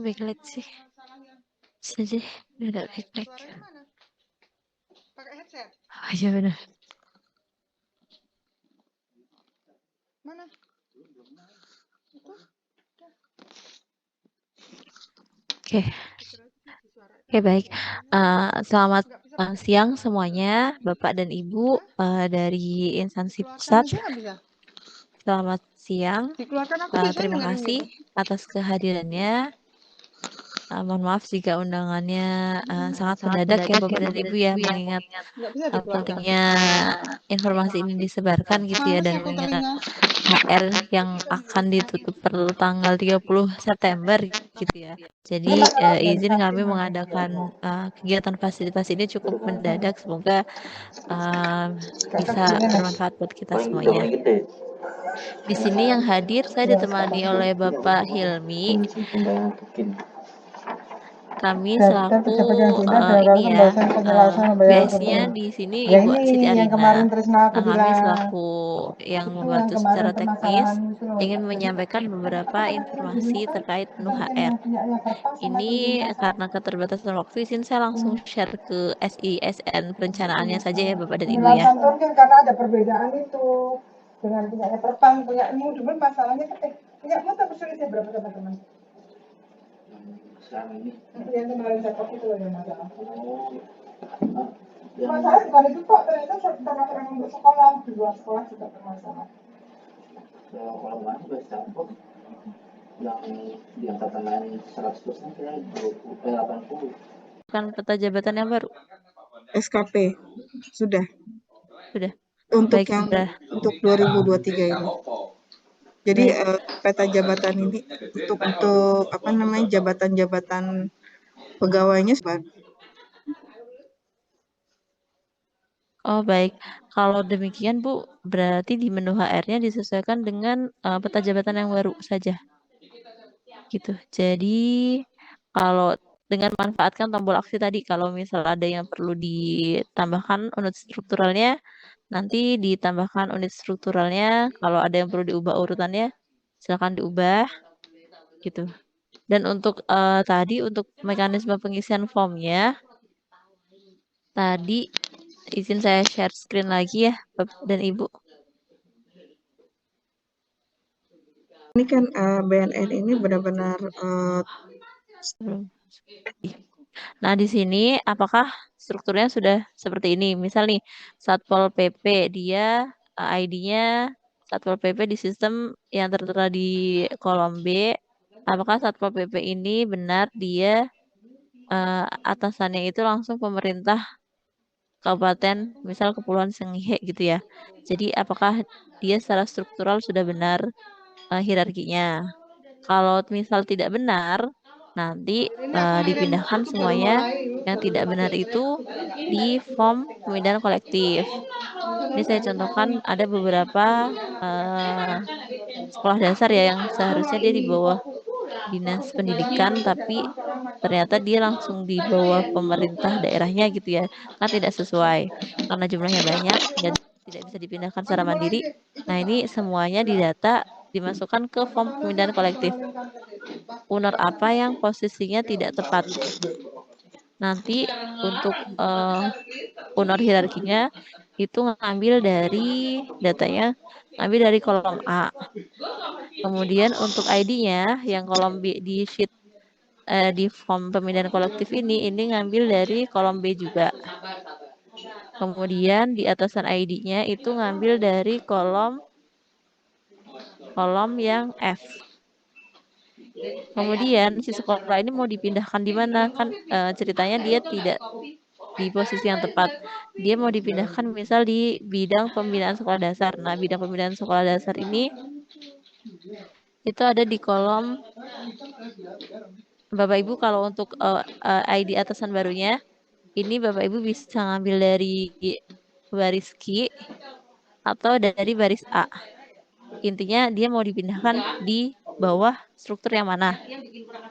Backlight sih. Bisa deh, udah ada backlight. Pakai headset? Oh, iya benar. Mana? Oke. Oke, baik. Selamat siang semuanya, Bapak dan Ibu dari instansi pusat. Aja nggak bisa? Selamat siang. Dikeluarkan aku bisa Terima dengerin kasih gitu. atas kehadirannya. Mohon maaf jika undangannya sangat mendadak ya Bapak dan Ibu ya, mengingat Nggak bisa dikeluarkan. pentingnya informasi ini disebarkan gitu ya, Mana dan sih mengingat baterainya? HR yang akan ditutup per tanggal 30 September gitu ya. Jadi izin kami mengadakan kegiatan fasilitasi ini cukup mendadak, semoga bisa bermanfaat buat kita semuanya. Di sini yang hadir saya ditemani oleh Bapak Hilmi. Kami selaku ini ya, biasanya di sini Ibu Siti Arina. Nah, kami selaku yang membantu secara teknis ingin menyampaikan beberapa informasi terkait menu HR. Ini karena keterbatasan waktu, izin saya langsung share ke SISN perencanaannya saja ya Bapak dan Ibu ya. Karena ada perbedaan itu dengan punyanya Perpang, punyamu, cuman masalahnya kan punyamu tak kesulitan berapa teman-teman? Sekarang ini yang kemarin saya pakai itu yang masalah. Masalah bukan itu kok, ternyata termasuk yang untuk sekolah, di luar sekolah juga bermasalah. Kalau kemarin sudah campur yang di angkatan lain 100% kira 80. Kan peta jabatan yang baru. SKP sudah. Sudah. Untuk Baik, yang sudah. untuk 2023 ini. Jadi peta jabatan ini untuk apa namanya jabatan-jabatan pegawainya sebagai. Oh, baik. Kalau demikian Bu, berarti di menu HR-nya disesuaikan dengan peta jabatan yang baru saja. Gitu. Jadi kalau dengan manfaatkan tombol aksi tadi, kalau misal ada yang perlu ditambahkan unit strukturalnya, nanti ditambahkan unit strukturalnya. Kalau ada yang perlu diubah urutannya, silakan diubah. Gitu. Dan untuk tadi untuk mekanisme pengisian formnya, tadi izin saya share screen lagi ya, Bapak dan Ibu. Ini kan BNN ini benar-benar Nah, di sini apakah strukturnya sudah seperti ini? Misal nih, Satpol PP dia ID-nya Satpol PP di sistem yang tertera di kolom B. Apakah Satpol PP ini benar dia atasannya itu langsung pemerintah kabupaten, misal Kepulauan Sangihe gitu ya. Jadi apakah dia secara struktural sudah benar hierarkinya? Kalau misal tidak benar, nanti dipindahkan semuanya yang tidak benar itu di form pemindahan kolektif. Ini saya contohkan ada beberapa sekolah dasar ya yang seharusnya dia di bawah dinas pendidikan, tapi ternyata dia langsung di bawah pemerintah daerahnya gitu ya, kan tidak sesuai karena jumlahnya banyak dan tidak bisa dipindahkan secara mandiri. Nah, ini semuanya didata dimasukkan ke form pemindahan kolektif. Owner apa yang posisinya tidak tepat. Nanti untuk owner hierarkinya itu ngambil dari datanya, ngambil dari kolom A. Kemudian untuk ID-nya yang kolom B di sheet di form pemindahan kolektif ini ngambil dari kolom B juga. Kemudian di atasan ID-nya itu ngambil dari kolom kolom yang F. Kemudian si sekolah ini mau dipindahkan di mana? Kan ceritanya dia tidak di posisi yang tepat. Dia mau dipindahkan misal di bidang pembinaan sekolah dasar. Nah, bidang pembinaan sekolah dasar ini itu ada di kolom Bapak Ibu kalau untuk ID atasan barunya, ini Bapak Ibu bisa ngambil dari baris Q atau dari baris A. Intinya dia mau dipindahkan di bawah struktur yang mana.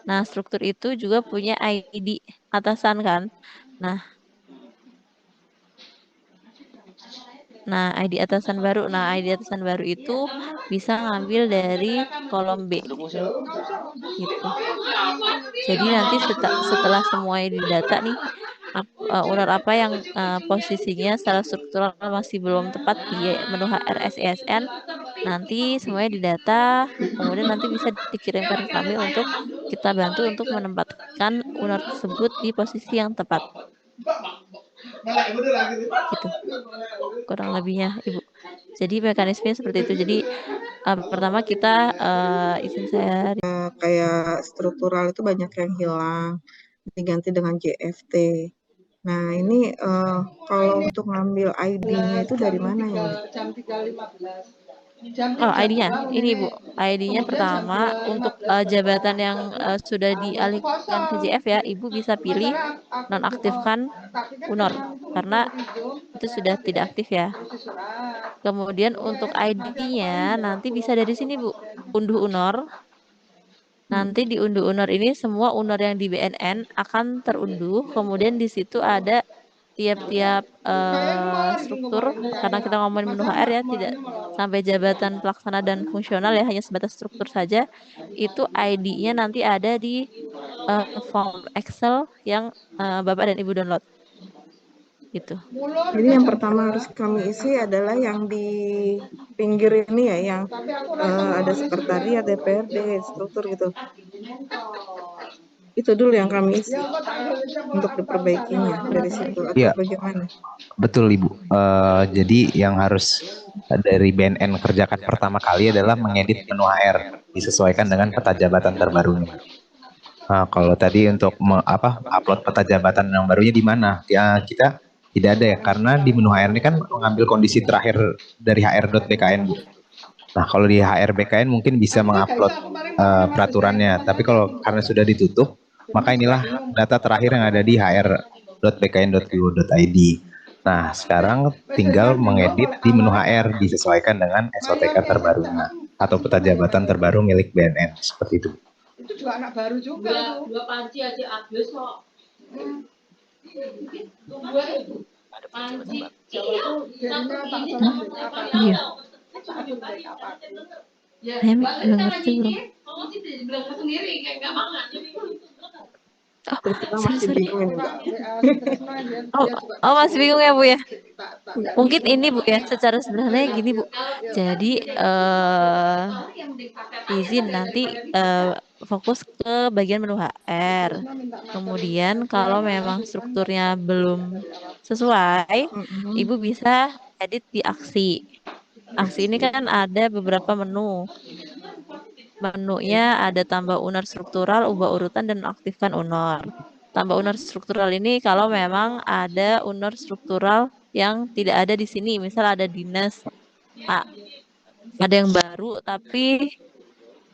Nah, struktur itu juga punya ID atasan kan. Nah, ID atasan baru. Nah, ID atasan baru itu bisa ngambil dari kolom B gitu. Jadi nanti setelah semuanya didata nih, ular apa yang posisinya secara struktural masih belum tepat di menu HRSESN, nanti semuanya didata, kemudian nanti bisa dikirimkan ke kami untuk kita bantu untuk menempatkan ular tersebut di posisi yang tepat. Gitu. Kurang lebihnya, Ibu. Jadi mekanismenya seperti itu. Jadi pertama kita izin saya kayak struktural itu banyak yang hilang, diganti dengan JFT. Nah, ini kalau untuk ngambil ID-nya itu dari mana ya? kalau ID-nya, ini Bu, ID-nya pertama untuk jabatan yang sudah dialihkan ke JF ya, Ibu bisa pilih nonaktifkan UNOR karena itu sudah tidak aktif ya. Kemudian untuk ID-nya nanti bisa dari sini Bu, unduh UNOR. Nanti di unduh UNOR ini semua UNOR yang di BNN akan terunduh. Kemudian di situ ada tiap-tiap struktur karena kita ngomongin menu HR ya tidak sampai jabatan pelaksana dan fungsional ya hanya sebatas struktur saja. Itu ID-nya nanti ada di form Excel yang Bapak dan Ibu download. Gitu. Jadi yang pertama harus kami isi adalah yang di pinggir ini ya, yang ada sekretariat, DPRD, struktur gitu. Itu dulu yang kami isi untuk diperbaikinya dari situ atau Iya, bagaimana? betul Ibu. Jadi yang harus dari BNN kerjakan pertama kali adalah mengedit menu HR disesuaikan dengan peta jabatan terbarunya. Nah, kalau tadi untuk upload peta jabatan yang barunya di mana? Ya kita tidak ada ya, karena di menu HR ini kan mengambil kondisi terakhir dari HR.bkn Bu. Nah, kalau di HR.bkn mungkin bisa mengupload peraturannya, tapi kalau karena sudah ditutup, maka inilah data terakhir yang ada di hr.bkn.go.id. Nah, sekarang tinggal mengedit di menu HR disesuaikan dengan SOTK terbarunya atau peta jabatan terbaru milik BNN, seperti itu. Itu juga anak baru juga. Dua panci aja habis kok. Dua itu. Panci. Iya. Iya. Saya nggak ngerti belum. Kamu sih bilang sendiri kayak nggak makan. Kita masih Sorry. bingung ini. Oh, masih bingung ya Bu ya. Mungkin ini Bu ya, secara sederhananya gini Bu. Jadi izin nanti fokus ke bagian menu HR. Kemudian kalau memang strukturnya belum sesuai, Ibu bisa edit di aksi. Aksi ini kan ada beberapa menu. Menunya ada tambah unar struktural, ubah urutan, dan aktifkan unar. Tambah unar struktural ini kalau memang ada unar struktural yang tidak ada di sini. Misal ada dinas, ada yang baru tapi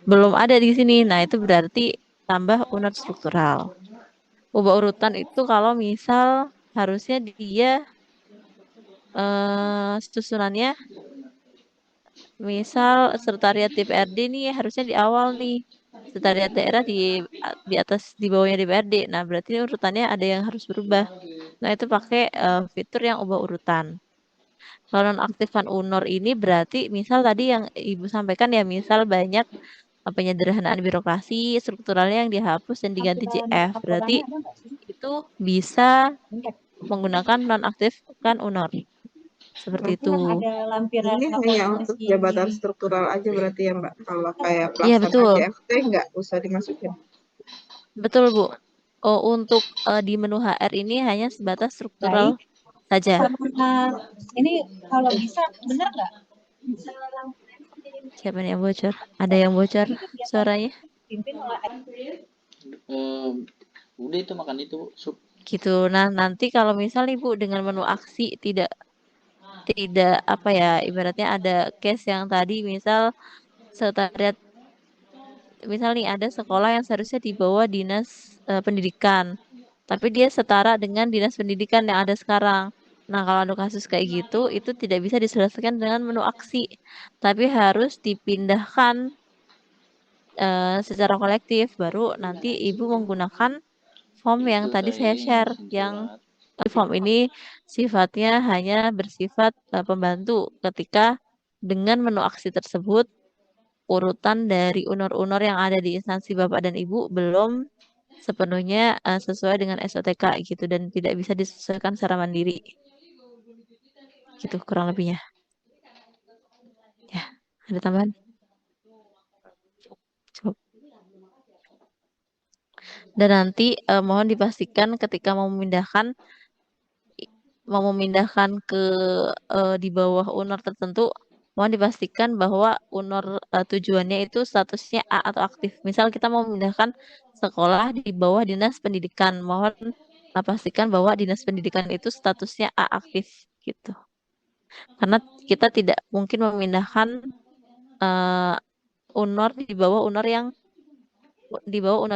belum ada di sini. Nah, itu berarti tambah unar struktural. Ubah urutan itu kalau misal harusnya dia susunannya misal sekretariat DPRD nih harusnya di awal nih. Sekretariat daerah di atas di bawahnya DPRD. Nah, berarti ini urutannya ada yang harus berubah. Nah, itu pakai fitur yang ubah urutan. Kalau nonaktifkan UNOR ini berarti misal tadi yang Ibu sampaikan ya, misal banyak penyederhanaan birokrasi, strukturalnya yang dihapus dan diganti JF. Berarti itu bisa menggunakan nonaktifkan UNOR. Seperti itu. Ini hanya untuk jabatan struktural aja berarti ya Mbak. Kalau kayak Iya, pelaksana betul. JFT nggak usah dimasukin. Betul, Bu. Oh, untuk di menu HR ini hanya sebatas struktural saja. Ini kalau bisa benar nggak? Siapa nih yang bocor? Ada yang bocor suaranya? Udah itu makan itu sup. Gitu. Nah, nanti kalau misal Ibu dengan menu aksi tidak apa ya, ibaratnya ada case yang tadi misal sekretariat, misal nih ada sekolah yang seharusnya di bawah dinas pendidikan, tapi dia setara dengan dinas pendidikan yang ada sekarang. Nah, kalau ada kasus kayak gitu, itu tidak bisa diselesaikan dengan menu aksi, tapi harus dipindahkan secara kolektif. Baru nanti Ibu menggunakan form yang Itu tadi saya saya share, mesin yang curhat. form ini sifatnya hanya bersifat pembantu ketika dengan menu aksi tersebut urutan dari unor-unor yang ada di instansi Bapak dan Ibu belum sepenuhnya sesuai dengan SOTK gitu dan tidak bisa disesuaikan secara mandiri. Gitu kurang lebihnya. Ya, ada tambahan? Cukup. Dan nanti mohon dipastikan ketika mau memindahkan ke di bawah unor tertentu, mohon dipastikan bahwa unor tujuannya itu statusnya A atau aktif. Misal kita mau memindahkan sekolah di bawah dinas pendidikan, mohon pastikan bahwa dinas pendidikan itu statusnya A aktif gitu. Karena kita tidak mungkin memindahkan eh, unor di bawah unor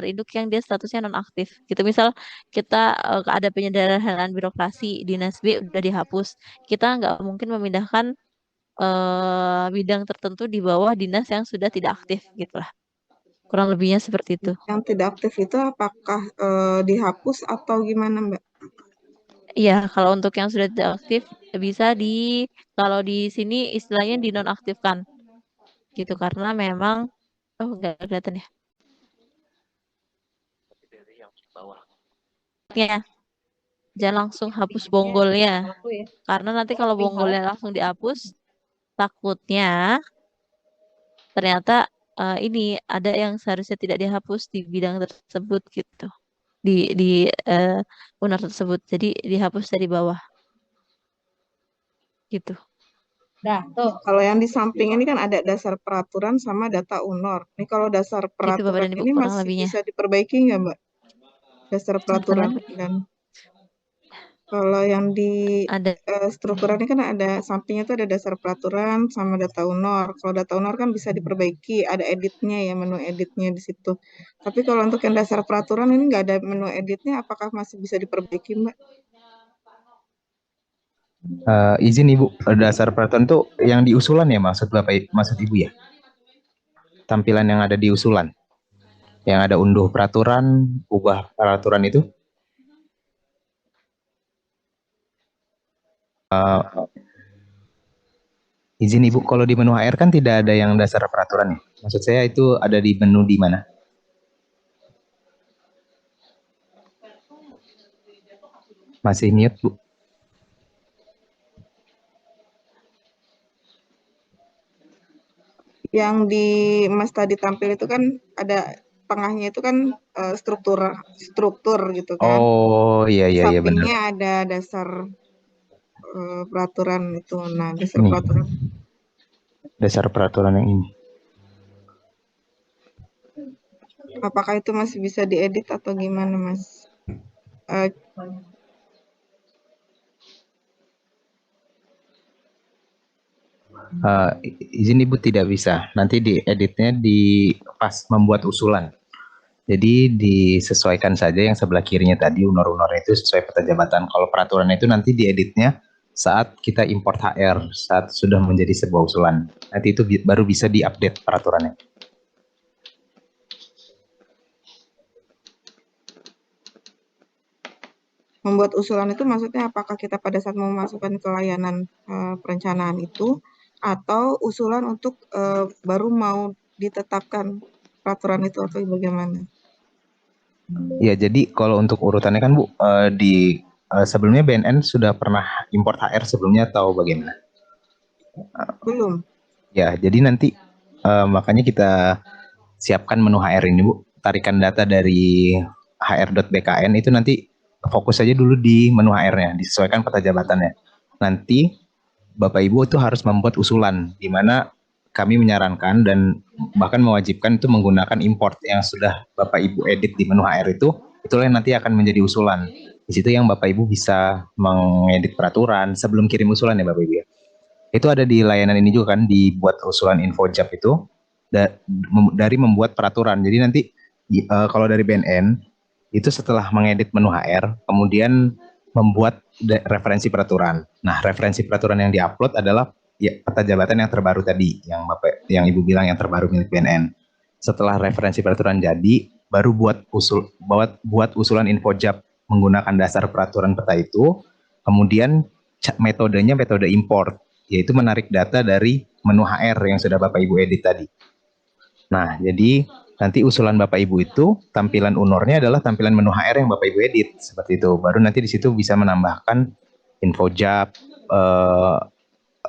induk yang dia statusnya nonaktif gitu. Misal kita ada penyederhanaan birokrasi, dinas B udah dihapus, kita nggak mungkin memindahkan bidang tertentu di bawah dinas yang sudah tidak aktif gitu lah. Kurang lebihnya seperti itu. Yang tidak aktif itu apakah dihapus atau gimana Mbak? Iya, kalau untuk yang sudah tidak aktif bisa kalau di sini istilahnya dinonaktifkan gitu, karena memang nggak kelihatan ya. Ya, jangan langsung hapus bonggolnya, karena nanti kalau bonggolnya langsung dihapus, takutnya ternyata ini ada yang seharusnya tidak dihapus di bidang tersebut gitu, di UNAR tersebut, jadi dihapus dari bawah gitu. Nah, tuh. Kalau yang di samping ini kan ada dasar peraturan sama data UNOR. Ini kalau dasar Gitu Bapak peraturan dan Ibu, ini kurang masih lebihnya. bisa diperbaiki nggak Mbak? Dasar peraturan dan kalau yang di Ada. struktural ini kan ada sampingnya tuh ada dasar peraturan sama data UNOR. Kalau data UNOR kan bisa diperbaiki, ada editnya ya, menu editnya di situ. Tapi kalau untuk yang dasar peraturan ini nggak ada menu editnya, apakah masih bisa diperbaiki Mbak? Izin Ibu, dasar peraturan itu yang di usulan ya maksud Ibu ya? Tampilan yang ada di usulan? Yang ada unduh peraturan, ubah peraturan itu? Izin Ibu, kalau di menu HR kan tidak ada yang dasar peraturan ya? Maksud saya itu ada di menu di mana? Masih mute Bu? Yang di Mas tadi tampil itu kan ada tengahnya itu kan struktur gitu kan. Oh iya benar. Sampingnya ada dasar peraturan itu. Nah, dasar Ini. peraturan. Dasar peraturan yang ini. Apakah itu masih bisa diedit atau gimana, Mas? Izin Ibu tidak bisa. Nanti dieditnya di pas membuat usulan. Jadi disesuaikan saja yang sebelah kirinya tadi unor-unor itu sesuai peta jabatan. Kalau peraturan itu nanti dieditnya saat kita import HR, saat sudah menjadi sebuah usulan. Nanti itu baru bisa diupdate peraturannya. Membuat usulan itu maksudnya apakah kita pada saat memasukkan ke layanan perencanaan itu, atau usulan untuk baru mau ditetapkan peraturan itu, atau bagaimana? Ya, jadi kalau untuk urutannya kan Bu, sebelumnya BNN sudah pernah import HR sebelumnya atau bagaimana? Belum. Ya, jadi nanti makanya kita siapkan menu HR ini Bu. Tarikan data dari hr.bkn itu nanti fokus saja dulu di menu HR-nya, disesuaikan peta jabatannya. Nanti Bapak Ibu itu harus membuat usulan, di mana kami menyarankan dan bahkan mewajibkan itu menggunakan import yang sudah Bapak Ibu edit di menu HR itu, itulah yang nanti akan menjadi usulan. Di situ yang Bapak Ibu bisa mengedit peraturan sebelum kirim usulan ya Bapak Ibu ya. Itu ada di layanan ini juga kan, dibuat usulan InfoJab itu dari membuat peraturan. Jadi nanti kalau dari BNN itu setelah mengedit menu HR, kemudian membuat referensi peraturan. Nah, referensi peraturan yang diupload adalah ya, peta jabatan yang terbaru tadi, yang Ibu bilang yang terbaru milik BNN. Setelah referensi peraturan jadi, baru buat usulan InfoJab menggunakan dasar peraturan peta itu, kemudian metodenya metode import, yaitu menarik data dari menu HR yang sudah Bapak Ibu edit tadi. Nah, jadi nanti usulan Bapak Ibu itu tampilan UNOR-nya adalah tampilan menu HR yang Bapak Ibu edit, seperti itu. Baru nanti di situ bisa menambahkan InfoJab,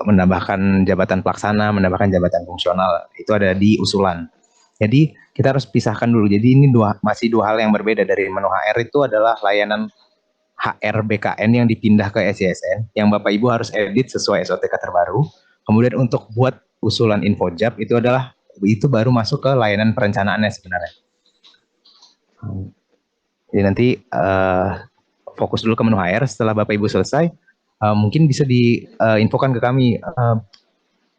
menambahkan jabatan pelaksana, menambahkan jabatan fungsional. Itu ada di usulan. Jadi kita harus pisahkan dulu. Jadi ini masih dua hal yang berbeda. Dari menu HR itu adalah layanan HR BKN yang dipindah ke SISN, yang Bapak Ibu harus edit sesuai SOTK terbaru. Kemudian untuk buat usulan InfoJab itu baru masuk ke layanan perencanaannya sebenarnya. Jadi nanti fokus dulu ke menu HR. Setelah Bapak Ibu selesai, mungkin bisa diinfokan ke kami,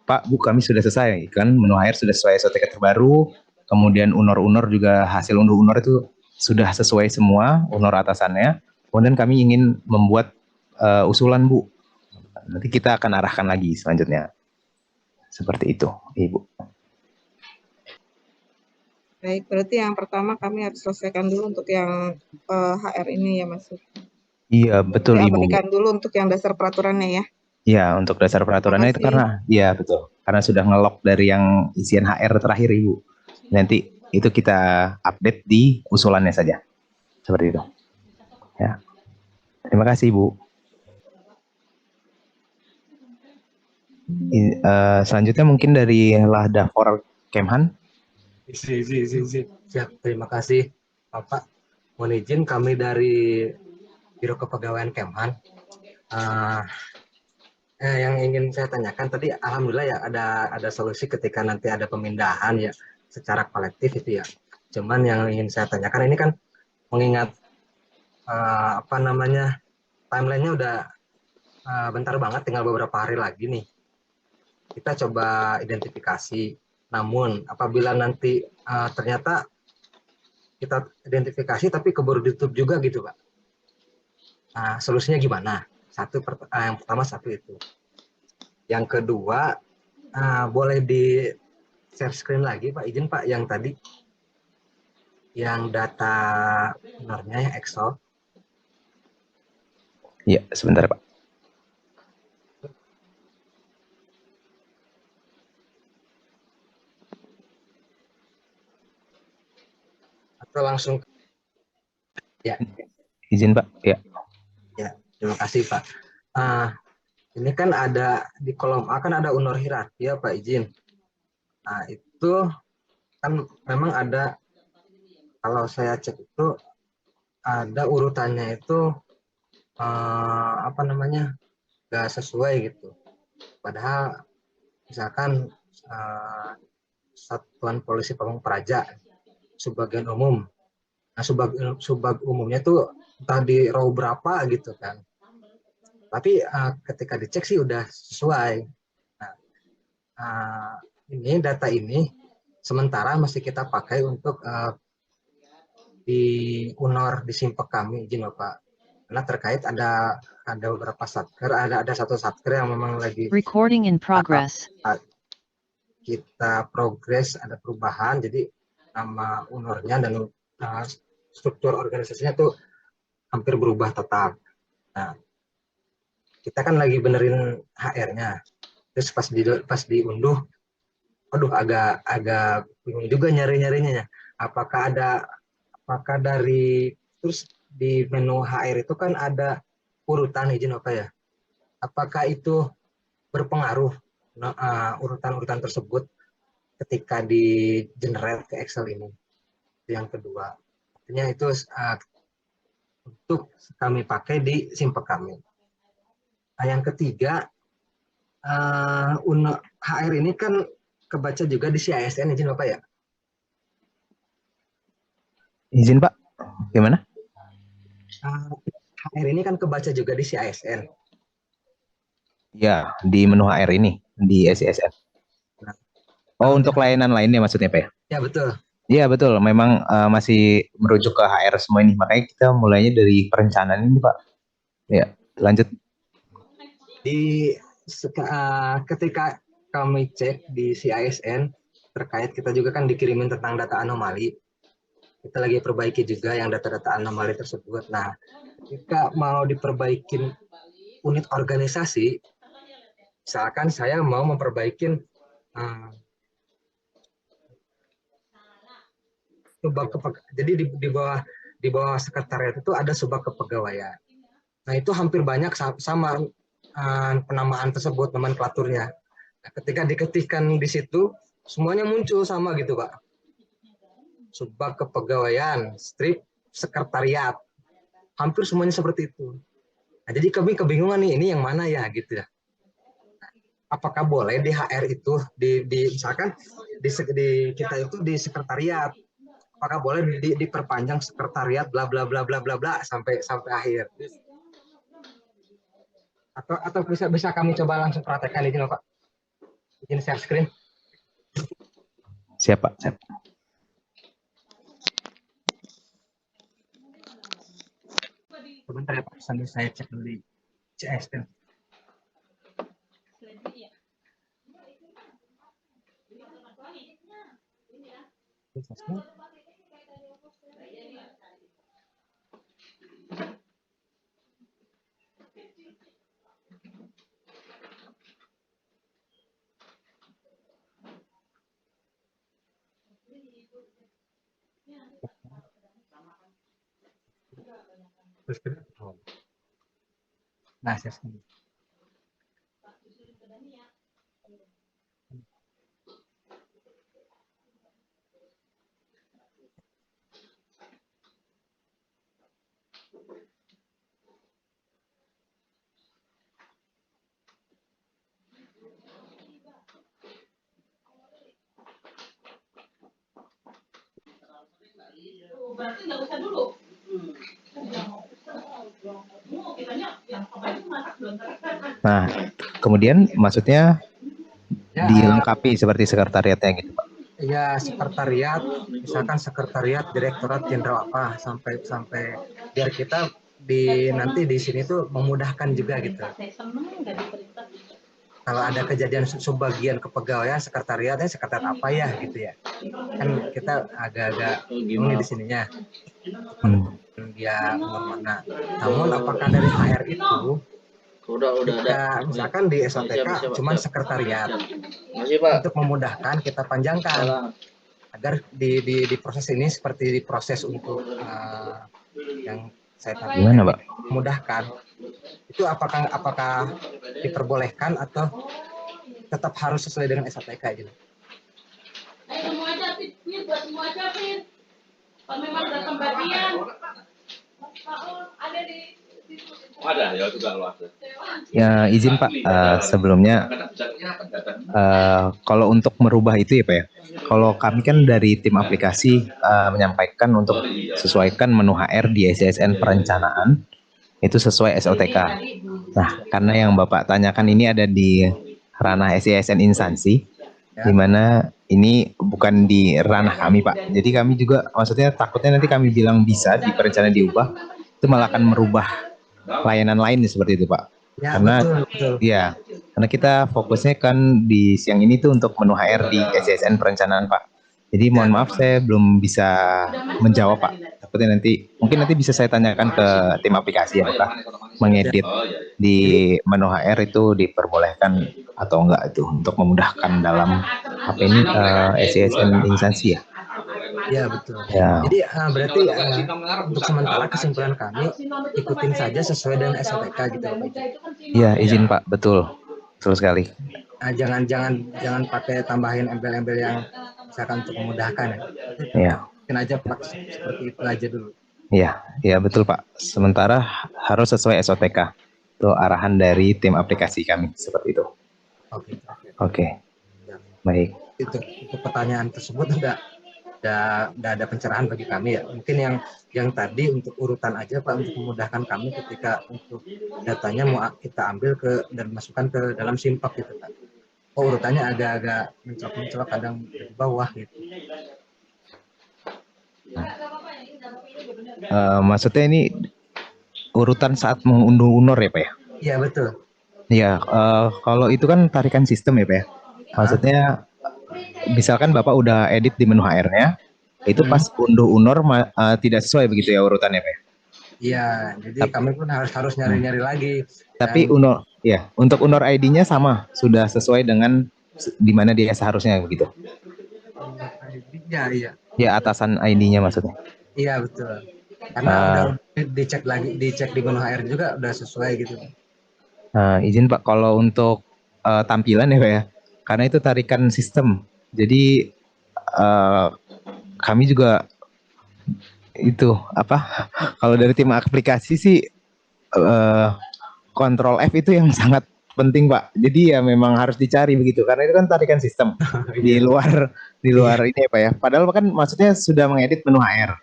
Pak, Bu, kami sudah selesai kan, menu HR sudah sesuai SOTK terbaru, kemudian UNOR juga hasil UNOR itu sudah sesuai semua, UNOR atasannya. Kemudian kami ingin membuat usulan, Bu. Nanti kita akan arahkan lagi selanjutnya. Seperti itu, Ibu. Baik, berarti yang pertama kami harus selesaikan dulu untuk yang HR ini ya, Mas. Iya, betul, Ibu. Berikan dulu untuk yang dasar peraturannya ya. Iya, untuk dasar peraturannya itu karena, iya betul, karena sudah ngelok dari yang isian HR terakhir, Ibu. Nanti itu kita update di usulannya saja, seperti itu. Ya, terima kasih, Ibu. Selanjutnya mungkin dari Lahdafor Kemhan. Siap, terima kasih Bapak. Mohon izin kami dari Biro Kepegawaian Kemhan. Yang ingin saya tanyakan tadi, alhamdulillah ya ada solusi ketika nanti ada pemindahan ya secara kolektif itu ya. Cuman yang ingin saya tanyakan ini kan mengingat timelinenya udah bentar banget, tinggal beberapa hari lagi nih. Kita coba identifikasi. Namun apabila nanti ternyata kita identifikasi tapi keburu ditutup juga gitu Pak. Nah, solusinya gimana? Yang pertama satu itu. Yang kedua, boleh di share screen lagi Pak, izin Pak, yang tadi yang data benernya yang Excel. Iya, sebentar Pak. Atau langsung ya. Izin Pak, ya. Ya, terima kasih Pak. Ini kan ada di kolom A kan ada UNOR hierarki ya Pak, izin. Nah, itu kan memang ada, kalau saya cek itu ada urutannya itu nggak sesuai gitu. Padahal misalkan Satuan Polisi Pamung Praja Subbagian Umum. Nah, subag umumnya tuh entah di row berapa gitu kan. Tapi ketika dicek sih udah sesuai. Nah, ini data ini sementara masih kita pakai untuk di UNOR di Simpek kami, izin Bapak. karena terkait ada beberapa satker, ada satu satker yang memang lagi Recording in progress. kita progres, ada perubahan, jadi nama unornya dan struktur organisasinya tuh hampir berubah total. Nah, kita kan lagi benerin HR-nya, terus pas diunduh, aduh agak bingung juga nyari-nyarinya. Apakah dari terus di menu HR itu kan ada urutan izin apa ya? Apakah itu berpengaruh urutan-urutan tersebut ketika di generate ke Excel ini? Yang kedua, artinya itu untuk kami pakai di Simpek kami. Nah, yang ketiga, HR ini kan kebaca juga di CISN, izin Bapak ya? Izin Pak, gimana? HR ini kan kebaca juga di CISN. Ya, di menu HR ini, di SISN. Oh, untuk layanan lainnya maksudnya Pak ya? Ya, betul. Iya, betul. Memang masih merujuk ke HR semua ini. Makanya kita mulainya dari perencanaan ini Pak. Ya, lanjut. Ketika kami cek di CISN, terkait kita juga kan dikirimin tentang data anomali. Kita lagi perbaiki juga yang data-data anomali tersebut. Nah, jika mau diperbaikin unit organisasi, misalkan saya mau memperbaikin jadi di bawah sekretariat itu ada subak kepegawaian. Nah, itu hampir banyak sama penamaan tersebut, nomenklaturnya. Nah, ketika diketikkan di situ, semuanya muncul sama gitu, Pak. Subak kepegawaian, strip sekretariat, hampir semuanya seperti itu. Nah, jadi kami kebingungan nih, ini yang mana ya gitu ya. Apakah boleh di HR itu misalkan di kita itu di sekretariat, apakah boleh diperpanjang sekretariat bla bla bla bla bla bla sampai akhir? Atau bisa kami coba langsung praktekkan ini, Pak. Izin share screen. Siapa? Sebentar ya Pak, sambil saya cek dulu di CSN. Nah, saya sendiri. Berarti nggak usah dulu. Nah, kemudian maksudnya Ya, dilengkapi seperti sekretariatnya gitu Pak. Ya, sekretariat, misalkan sekretariat Direktorat Jenderal apa sampai biar kita nanti di sini tuh memudahkan juga gitu. Kalau ada kejadian subbagian kepegawaian sekretariatnya sekretariat apa ya gitu ya. Kan kita agak-agak bingung di sininya. Dia mana. Namun apakah dari HR itu kita misalkan di SOTK cuman sekretariat untuk memudahkan kita panjangkan agar di proses ini seperti di proses untuk yang saya tadi memudahkan itu apakah diperbolehkan atau tetap harus sesuai dengan SOTK gitu. Semua aja buat semua aja kalau memang udah pembagian ada di ada ya juga luas. Ya izin Pak, sebelumnya kalau untuk merubah itu ya Pak ya, kalau kami kan dari tim aplikasi menyampaikan untuk sesuaikan menu HR di SISN perencanaan itu sesuai SOTK. Nah, karena yang Bapak tanyakan ini ada di ranah SISN instansi, di mana ini bukan di ranah kami Pak. Jadi kami juga maksudnya takutnya nanti kami bilang bisa di perencanaan diubah, itu malah akan merubah layanan lain seperti itu Pak. Ya, Karena betul. ya, karena kita fokusnya kan di siang ini tuh untuk menu HR di SSN perencanaan Pak. Jadi mohon maaf saya belum bisa menjawab Pak. Takutnya mungkin nanti bisa saya tanyakan ke tim aplikasi apakah mengedit di menu HR itu diperbolehkan atau enggak itu untuk memudahkan dalam apa ini SSN instansi ya. Ya, betul. Ya. Jadi berarti untuk sementara kesimpulan kami ikutin saja sesuai dengan SOTK gitu Pak. Iya, izin Pak, betul sekali. Jangan pakai tambahin embel-embel yang misalkan untuk memudahkan ya. Iya. Mungkin aja Pak seperti itu aja dulu. Iya betul Pak. Sementara harus sesuai SOTK. Itu arahan dari tim aplikasi kami seperti itu. Oke. Baik. Itu pertanyaan tersebut udah ada pencerahan bagi kami ya. Mungkin yang tadi untuk urutan aja Pak untuk memudahkan kami ketika untuk datanya mau kita ambil dan masukkan ke dalam simpak gitu Pak. Oh, urutannya agak-agak mencolok-mencolok kadang di bawah gitu. Maksudnya ini urutan saat mengunduh unor ya Pak ya? Iya betul. Iya, kalau itu kan tarikan sistem ya Pak ya. Maksudnya misalkan Bapak udah edit di menu HR-nya, itu pas unduh unor tidak sesuai begitu ya urutannya Pak ya? Iya, jadi kami pun harus nyari-nyari lagi. Tapi unor, ya untuk unor ID-nya sama, sudah sesuai dengan di mana dia seharusnya begitu. Iya. Ya atasan ID-nya maksudnya. Iya betul. Karena udah dicek di menu HR juga udah sesuai gitu. Izin Pak, kalau untuk tampilan ya Pak ya, karena itu tarikan sistem, jadi kami juga itu apa? Kalau dari tim aplikasi sih Ctrl F itu yang sangat penting Pak. Jadi ya memang harus dicari begitu, karena itu kan tarikan sistem di luar ini ya Pak ya. Padahal kan maksudnya sudah mengedit menu HR,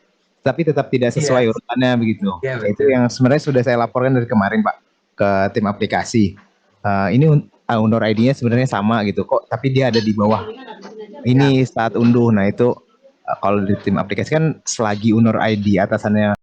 tapi tetap tidak sesuai urutannya begitu. Itu yang sebenarnya sudah saya laporkan dari kemarin Pak ke tim aplikasi. Ini undur ID-nya sebenarnya sama gitu kok, tapi dia ada di bawah. Ini saat unduh. Nah itu kalau di tim aplikasi kan selagi undur ID atasannya